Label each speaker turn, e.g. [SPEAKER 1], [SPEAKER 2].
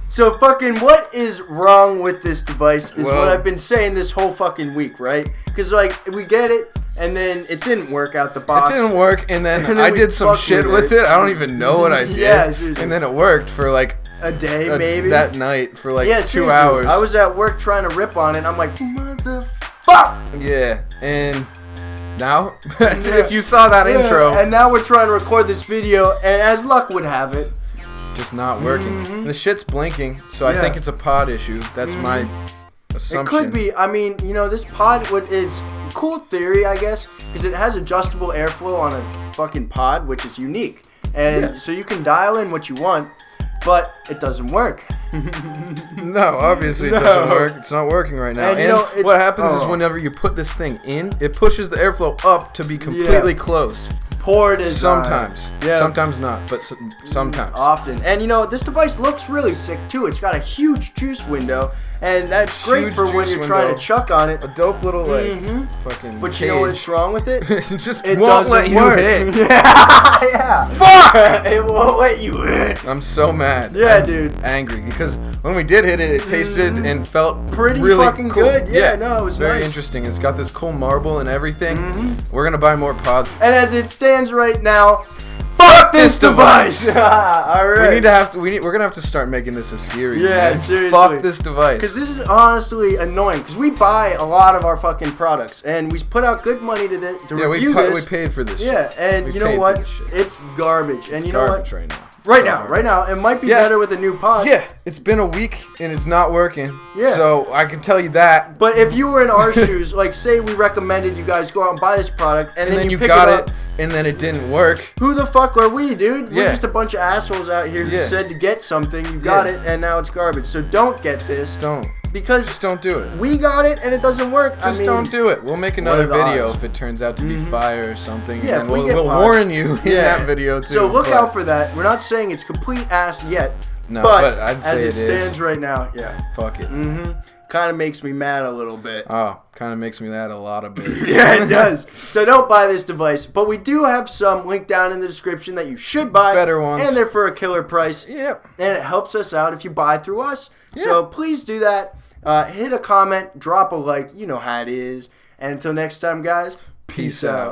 [SPEAKER 1] So fucking what is wrong with this device is what I've been saying this whole fucking week, right? Because like we get it and then it didn't work out the box.
[SPEAKER 2] It didn't work and then I did some shit with it. I don't even know what I did.
[SPEAKER 1] Yeah, seriously.
[SPEAKER 2] And then it worked for like
[SPEAKER 1] a day maybe.
[SPEAKER 2] That night for like 2
[SPEAKER 1] seriously.
[SPEAKER 2] hours.
[SPEAKER 1] I was at work trying to rip on it. I'm like, motherfuck.
[SPEAKER 2] Yeah, and now if you saw that intro,
[SPEAKER 1] and now we're trying to record this video, and as luck would have it,
[SPEAKER 2] just not working. The shit's blinking, so I think it's a pod issue. That's my assumption.
[SPEAKER 1] It could be. I mean, this pod is cool theory, I guess, because it has adjustable airflow on a fucking pod, which is unique, and so you can dial in what you want, but it doesn't work.
[SPEAKER 2] No, obviously it doesn't work. It's not working right now. And what happens is whenever you put this thing in, it pushes the airflow up to be completely closed.
[SPEAKER 1] Poor design.
[SPEAKER 2] Sometimes. Sometimes not, but sometimes.
[SPEAKER 1] Often. And this device looks really sick too. It's got a huge juice window, and that's great for when you're trying to chuck on it.
[SPEAKER 2] A dope little fucking
[SPEAKER 1] But
[SPEAKER 2] cage.
[SPEAKER 1] you know what's wrong with it?
[SPEAKER 2] It won't let you hit.
[SPEAKER 1] Yeah.
[SPEAKER 2] Fuck!
[SPEAKER 1] It won't let you hit.
[SPEAKER 2] I'm so mad.
[SPEAKER 1] Yeah,
[SPEAKER 2] I'm
[SPEAKER 1] dude.
[SPEAKER 2] Angry because when we did hit it, it tasted and felt
[SPEAKER 1] pretty
[SPEAKER 2] really
[SPEAKER 1] fucking
[SPEAKER 2] cool.
[SPEAKER 1] good. Yeah, no, it was
[SPEAKER 2] very
[SPEAKER 1] nice.
[SPEAKER 2] interesting. It's got this cool marble and everything. We're gonna buy more pods.
[SPEAKER 1] And as it stands right now, fuck this device. All right.
[SPEAKER 2] We're gonna have to start making this a series.
[SPEAKER 1] Yeah,
[SPEAKER 2] man.
[SPEAKER 1] seriously.
[SPEAKER 2] Fuck this device.
[SPEAKER 1] Because this is honestly annoying. Because we buy a lot of our fucking products, and we put out good money to review this.
[SPEAKER 2] We paid for this.
[SPEAKER 1] Yeah, and you know what? It's garbage. And you know what?
[SPEAKER 2] Right now.
[SPEAKER 1] Right now, it might be better with a new pod.
[SPEAKER 2] Yeah, it's been a week and it's not working.
[SPEAKER 1] Yeah.
[SPEAKER 2] So I can tell you that.
[SPEAKER 1] But if you were in our shoes, like say we recommended you guys go out and buy this product, and then you pick
[SPEAKER 2] got
[SPEAKER 1] it up,
[SPEAKER 2] and then it didn't work.
[SPEAKER 1] Who the fuck are we, dude? We're
[SPEAKER 2] Yeah.
[SPEAKER 1] just a bunch of assholes out here who said to get something, you got it, and now it's garbage. So don't get this.
[SPEAKER 2] Don't.
[SPEAKER 1] Because
[SPEAKER 2] just don't do it.
[SPEAKER 1] We got it and it doesn't work.
[SPEAKER 2] Just don't do it. We'll make another video
[SPEAKER 1] odds?
[SPEAKER 2] if it turns out to be fire or something.
[SPEAKER 1] Yeah,
[SPEAKER 2] and
[SPEAKER 1] if we
[SPEAKER 2] we'll
[SPEAKER 1] get
[SPEAKER 2] warn you in that video too.
[SPEAKER 1] So look out for that. We're not saying it's complete ass yet.
[SPEAKER 2] No,
[SPEAKER 1] but
[SPEAKER 2] I'd say
[SPEAKER 1] as it stands
[SPEAKER 2] is.
[SPEAKER 1] right now,
[SPEAKER 2] Fuck it.
[SPEAKER 1] Kind of makes me mad a little bit.
[SPEAKER 2] Oh, kind of makes me mad a lot of bit.
[SPEAKER 1] Yeah, it does. So don't buy this device. But we do have some linked down in the description that you should buy.
[SPEAKER 2] Better ones.
[SPEAKER 1] And they're for a killer price.
[SPEAKER 2] Yep.
[SPEAKER 1] And it helps us out if you buy through us. Yeah. So please do that. Hit a comment, drop a like. You know how it is. And until next time, guys, peace out.